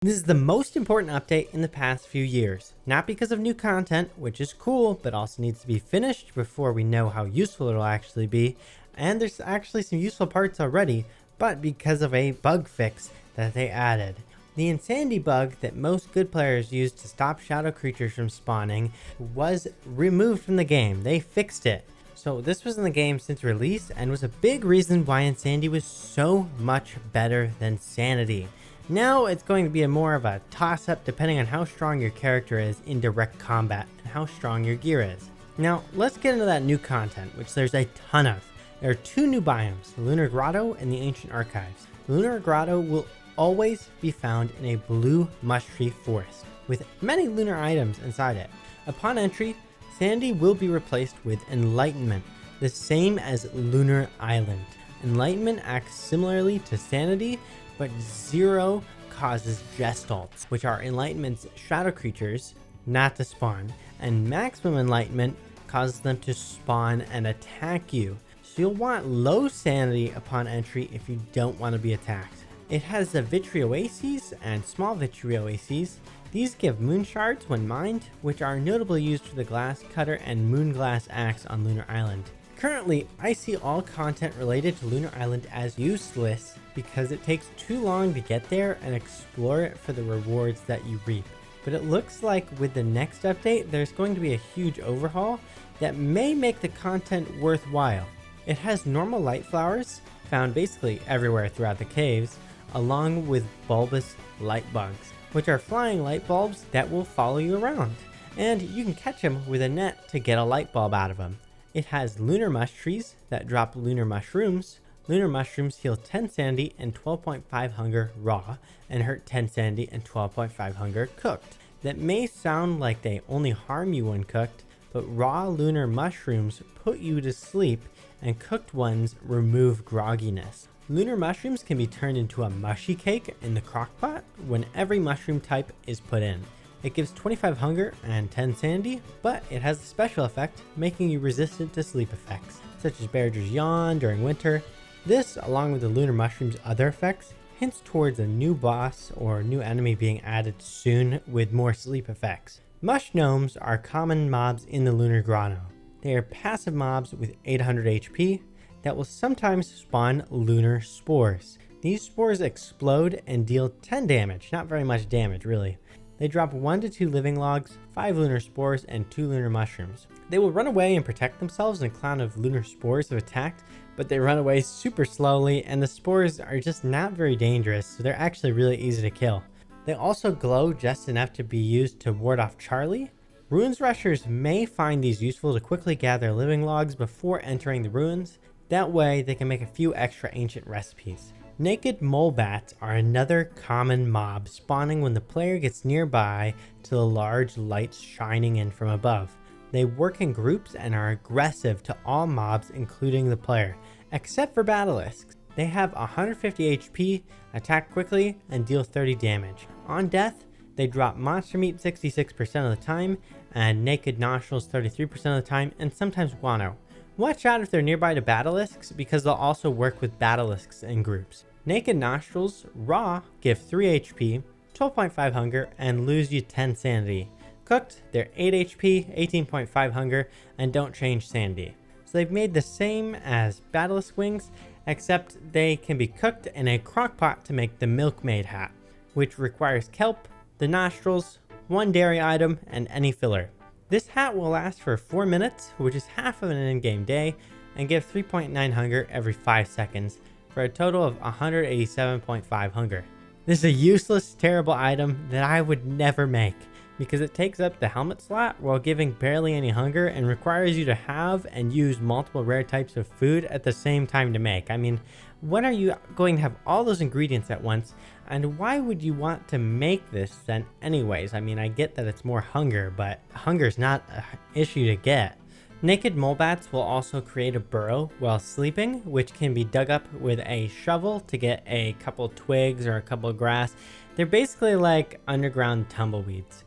This is the most important update in the past few years, not because of new content, which is cool, but also needs to be finished before we know how useful it'll actually be, and there's actually some useful parts already, but because of a bug fix that they added. The insanity bug that most good players use to stop shadow creatures from spawning was removed from the game. They fixed it. So this was in the game since release and was a big reason why insanity was so much better than sanity. Now it's going to be more of a toss-up depending on how strong your character is in direct combat and how strong your gear is. Now let's get into that new content, which there's a ton of. There are two new biomes, the Lunar Grotto and the Ancient Archives. The Lunar Grotto will always be found in a blue mush tree forest, with many lunar items inside it. Upon entry, sanity will be replaced with enlightenment, the same as Lunar Island. Enlightenment acts similarly to sanity, but zero causes gestalt, which are enlightenment's shadow creatures, not to spawn, and maximum enlightenment causes them to spawn and attack you. So you'll want low sanity upon entry if you don't want to be attacked. It has the Vitrioaces and small Vitrioaces. These give moon shards when mined, which are notably used for the glass cutter and moon glass axe on Lunar Island. Currently, I see all content related to Lunar Island as useless because it takes too long to get there and explore it for the rewards that you reap. But it looks like with the next update, there's going to be a huge overhaul that may make the content worthwhile. It has normal light flowers, found basically everywhere throughout the caves, along with bulbous light bugs, which are flying light bulbs that will follow you around. And you can catch them with a net to get a light bulb out of them. It has lunar mush trees that drop lunar mushrooms. Lunar mushrooms heal 10 sanity and 12.5 hunger raw, and hurt 10 sanity and 12.5 hunger cooked. That may sound like they only harm you when cooked, but raw lunar mushrooms put you to sleep, and cooked ones remove grogginess. Lunar mushrooms can be turned into a mushy cake in the crockpot when every mushroom type is put in. It gives 25 hunger and 10 sanity, but it has a special effect, making you resistant to sleep effects, such as Bearger's Yawn during winter. This, along with the lunar mushroom's other effects, hints towards a new boss or new enemy being added soon with more sleep effects. Mush gnomes are common mobs in the Lunar Grotto. They are passive mobs with 800 HP that will sometimes spawn lunar spores. These spores explode and deal 10 damage, not very much damage really. They drop 1 to 2 living logs, 5 lunar spores, and 2 lunar mushrooms. They will run away and protect themselves in a cloud of lunar spores if attacked, but they run away super slowly, and the spores are just not very dangerous, so they're actually really easy to kill. They also glow just enough to be used to ward off Charlie. Ruins rushers may find these useful to quickly gather living logs before entering the ruins. That way they can make a few extra ancient recipes. Naked mole bats are another common mob spawning when the player gets nearby to the large lights shining in from above. They work in groups and are aggressive to all mobs including the player, except for basilisks. They have 150 HP, attack quickly, and deal 30 damage. On death, they drop monster meat 66% of the time, and naked nostrils 33% of the time, and sometimes guano. Watch out if they're nearby to basilisks because they'll also work with basilisks in groups. Naked nostrils, raw, give 3 HP, 12.5 hunger, and lose you 10 sanity. Cooked, they're 8 HP, 18.5 hunger, and don't change sanity. So they've made the same as basilisk wings, except they can be cooked in a crockpot to make the milkmaid hat, which requires kelp, the nostrils, 1 dairy item, and any filler. This hat will last for 4 minutes, which is half of an in-game day, and give 3.9 hunger every 5 seconds, for a total of 187.5 hunger. This is a useless, terrible item that I would never make, because it takes up the helmet slot while giving barely any hunger and requires you to have and use multiple rare types of food at the same time to make. I mean, when are you going to have all those ingredients at once, and why would you want to make this then anyways? I mean, I get that it's more hunger, but hunger's not an issue to get. Naked mole bats will also create a burrow while sleeping, which can be dug up with a shovel to get a couple twigs or a couple grass. They're basically like underground tumbleweeds.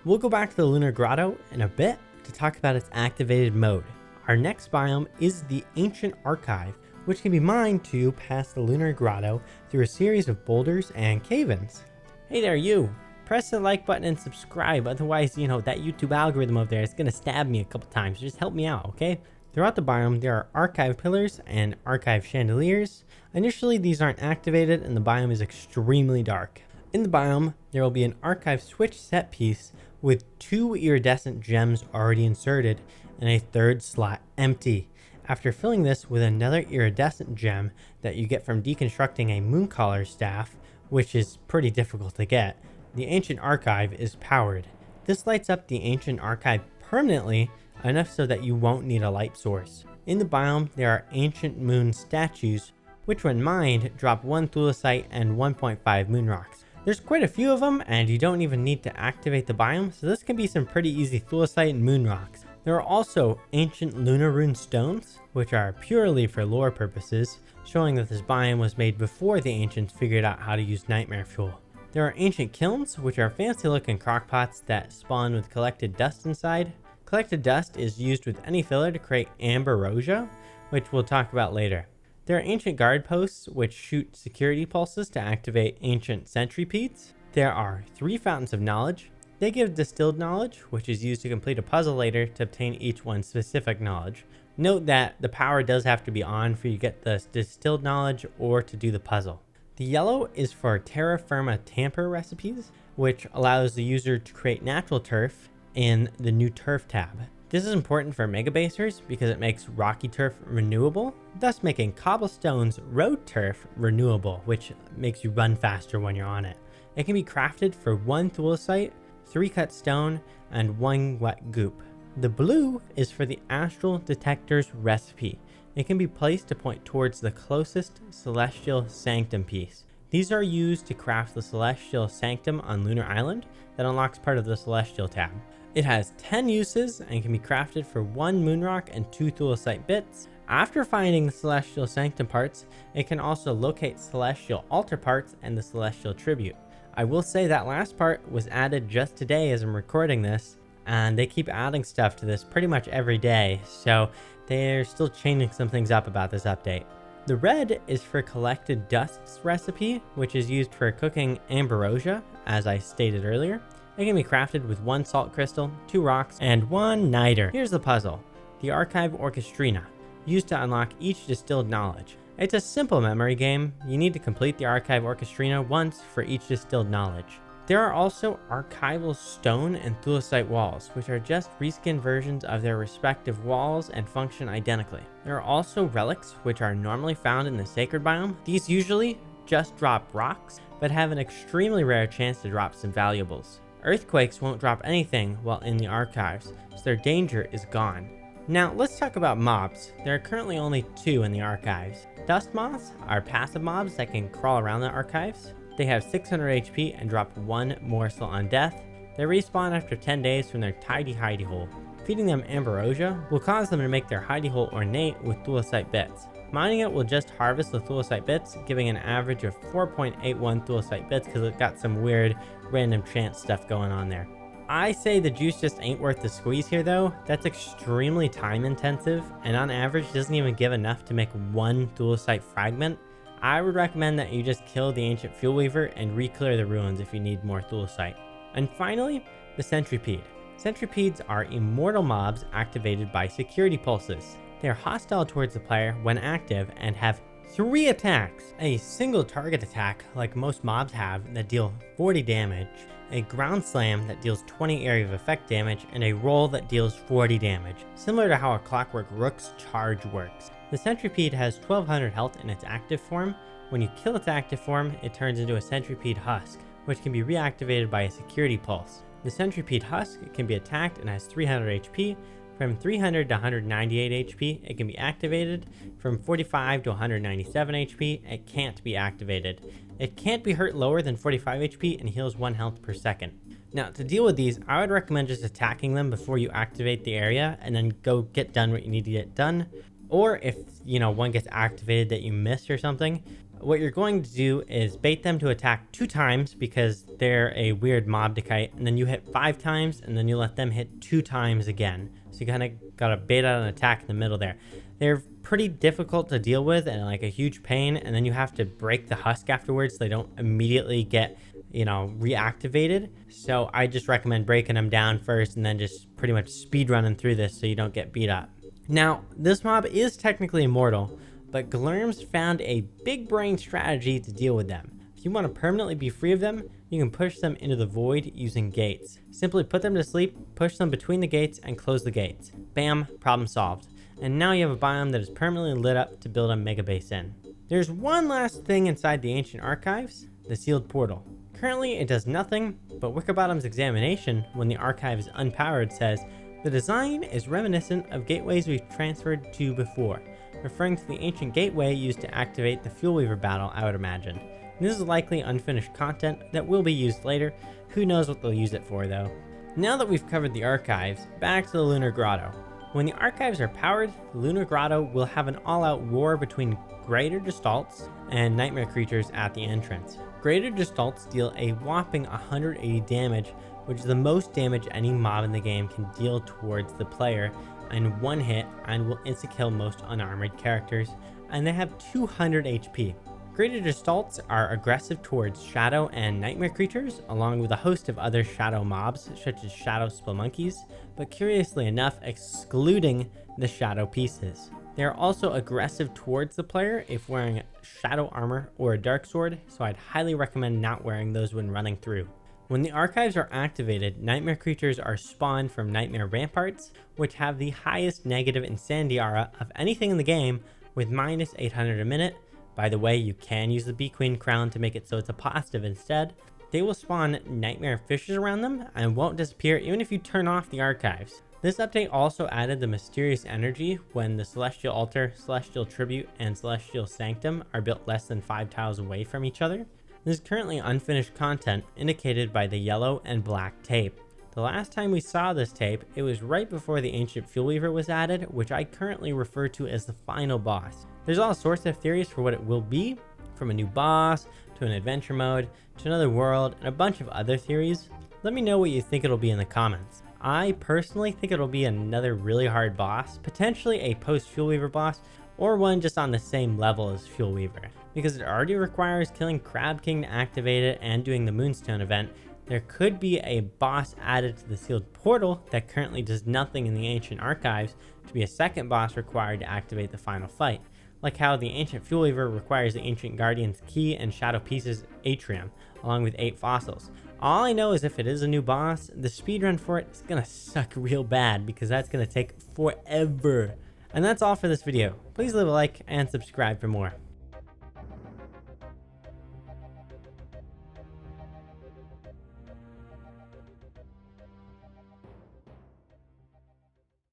We'll go back to the Lunar Grotto in a bit to talk about its activated mode. Our next biome is the Ancient Archive, which can be mined to pass the Lunar Grotto through a series of boulders and cave-ins. Hey there, you! Press the like button and subscribe, otherwise, that YouTube algorithm over there is gonna stab me a couple times. Just help me out, okay? Throughout the biome, there are archive pillars and archive chandeliers. Initially, these aren't activated and the biome is extremely dark. In the biome, there will be an archive switch set piece with 2 iridescent gems already inserted and a third slot empty. After filling this with another iridescent gem that you get from deconstructing a Mooncaller staff, which is pretty difficult to get, the Ancient Archive is powered. This lights up the Ancient Archive permanently, enough so that you won't need a light source. In the biome, there are Ancient Moon statues, which when mined, drop 1 thulecite and 1.5 moon rocks. There's quite a few of them, and you don't even need to activate the biome, so this can be some pretty easy thulecite and moon rocks. There are also ancient lunar rune stones, which are purely for lore purposes, showing that this biome was made before the ancients figured out how to use nightmare fuel. There are ancient kilns, which are fancy looking crockpots that spawn with collected dust inside. Collected dust is used with any filler to create ambrosia, which we'll talk about later. There are ancient guard posts, which shoot security pulses to activate ancient centripedes. There are 3 fountains of knowledge. They give distilled knowledge, which is used to complete a puzzle later to obtain each one's specific knowledge. Note that the power does have to be on for you to get the distilled knowledge or to do the puzzle. The yellow is for terra firma tamper recipes, which allows the user to create natural turf in the new turf tab. This is important for mega basers because it makes rocky turf renewable, thus making cobblestone's road turf renewable, which makes you run faster when you're on it. It can be crafted for 1 thulecite, 3 cut stone, and 1 wet goop. The blue is for the Astral Detector's recipe. It can be placed to point towards the closest Celestial Sanctum piece. These are used to craft the Celestial Sanctum on Lunar Island that unlocks part of the Celestial tab. It has 10 uses and can be crafted for 1 moonrock and 2 thulecite bits. After finding the Celestial Sanctum parts, it can also locate Celestial Altar parts and the Celestial Tribute. I will say that last part was added just today as I'm recording this, and they keep adding stuff to this pretty much every day, so they're still changing some things up about this update. The red is for collected dusts recipe, which is used for cooking ambrosia, as I stated earlier. It can be crafted with 1 salt crystal, 2 rocks, and 1 niter. Here's the puzzle. The Archive Orchestrina, used to unlock each distilled knowledge. It's a simple memory game. You need to complete the Archive Orchestrina once for each distilled knowledge. There are also archival stone and thulecite walls, which are just reskinned versions of their respective walls and function identically. There are also relics, which are normally found in the sacred biome. These usually just drop rocks, but have an extremely rare chance to drop some valuables. Earthquakes won't drop anything while in the archives, so their danger is gone. Now let's talk about mobs. There are currently only 2 in the archives. Dust moths are passive mobs that can crawl around the archives. They have 600 HP and drop 1 morsel on death. They respawn after 10 days from their tiny hidey hole. Feeding them ambrosia will cause them to make their hidey hole ornate with thulecite bits. Mining it will just harvest the thulecite bits, giving an average of 4.81 thulecite bits because it got some weird random chance stuff going on there. I say the juice just ain't worth the squeeze here though. That's extremely time intensive, and on average doesn't even give enough to make 1 thulecite fragment. I would recommend that you just kill the ancient fuel weaver and re-clear the ruins if you need more thulecite. And finally, the centipede. Centipedes are immortal mobs activated by security pulses. They are hostile towards the player when active and have 3 attacks. A single target attack, like most mobs have, that deal 40 damage, a ground slam that deals 20 area of effect damage, and a roll that deals 40 damage, similar to how a Clockwork Rook's charge works. The centipede has 1200 health in its active form. When you kill its active form, it turns into a centipede husk, which can be reactivated by a security pulse. The centipede husk can be attacked and has 300 HP. From 300 to 198 HP, it can be activated. From 45 to 197 HP, it can't be activated. It can't be hurt lower than 45 HP and heals 1 health per second. Now, to deal with these, I would recommend just attacking them before you activate the area and then go get done what you need to get done. Or if, one gets activated that you missed or something, what you're going to do is bait them to attack 2 times because they're a weird mob to kite, and then you hit 5 times, and then you let them hit 2 times again. So you kind of got to bait out an attack in the middle there. They're pretty difficult to deal with and like a huge pain, and then you have to break the husk afterwards so they don't immediately get, reactivated. So I just recommend breaking them down first and then just pretty much speed running through this so you don't get beat up. Now, this mob is technically immortal, but Glurms found a big brain strategy to deal with them. If you want to permanently be free of them, you can push them into the void using gates. Simply put them to sleep, push them between the gates, and close the gates. Bam, problem solved. And now you have a biome that is permanently lit up to build a mega base in. There's one last thing inside the ancient archives, the sealed portal. Currently it does nothing, but Wikibottom's examination, when the archive is unpowered, says, the design is reminiscent of gateways we've transferred to before, referring to the ancient gateway used to activate the Fuel Weaver battle, I would imagine. And this is likely unfinished content that will be used later. Who knows what they'll use it for though. Now that we've covered the archives, back to the Lunar Grotto. When the archives are powered, the Lunar Grotto will have an all-out war between greater gestalts and nightmare creatures at the entrance. Greater gestalts deal a whopping 180 damage, which is the most damage any mob in the game can deal towards the player in one hit, and will insta-kill most unarmored characters, and they have 200 HP. Greater gestalts are aggressive towards shadow and nightmare creatures, along with a host of other shadow mobs, such as shadow spelunkies, but curiously enough, excluding the shadow pieces. They are also aggressive towards the player if wearing shadow armor or a dark sword, so I'd highly recommend not wearing those when running through. When the archives are activated, nightmare creatures are spawned from nightmare ramparts, which have the highest negative insanity aura of anything in the game, with minus 800 a minute. By the way, you can use the Bee Queen crown to make it so it's a positive instead. They will spawn nightmare fishes around them and won't disappear even if you turn off the archives. This update also added the mysterious energy when the Celestial Altar, Celestial Tribute, and Celestial Sanctum are built less than 5 tiles away from each other. This is currently unfinished content indicated by the yellow and black tape. The last time we saw this tape, it was right before the Ancient Fuel Weaver was added, which I currently refer to as the final boss. There's all sorts of theories for what it will be, from a new boss, to an adventure mode, to another world, and a bunch of other theories. Let me know what you think it'll be in the comments. I personally think it'll be another really hard boss, potentially a post-Fuel Weaver boss, or one just on the same level as Fuel Weaver. Because it already requires killing Crab King to activate it and doing the Moonstone event, there could be a boss added to the sealed portal that currently does nothing in the ancient archives to be a second boss required to activate the final fight. Like how the ancient Fuel Weaver requires the ancient Guardian's key and Shadow Pieces atrium, along with 8 fossils. All I know is if it is a new boss, the speedrun for it is gonna suck real bad because that's gonna take forever. And that's all for this video. Please leave a like and subscribe for more.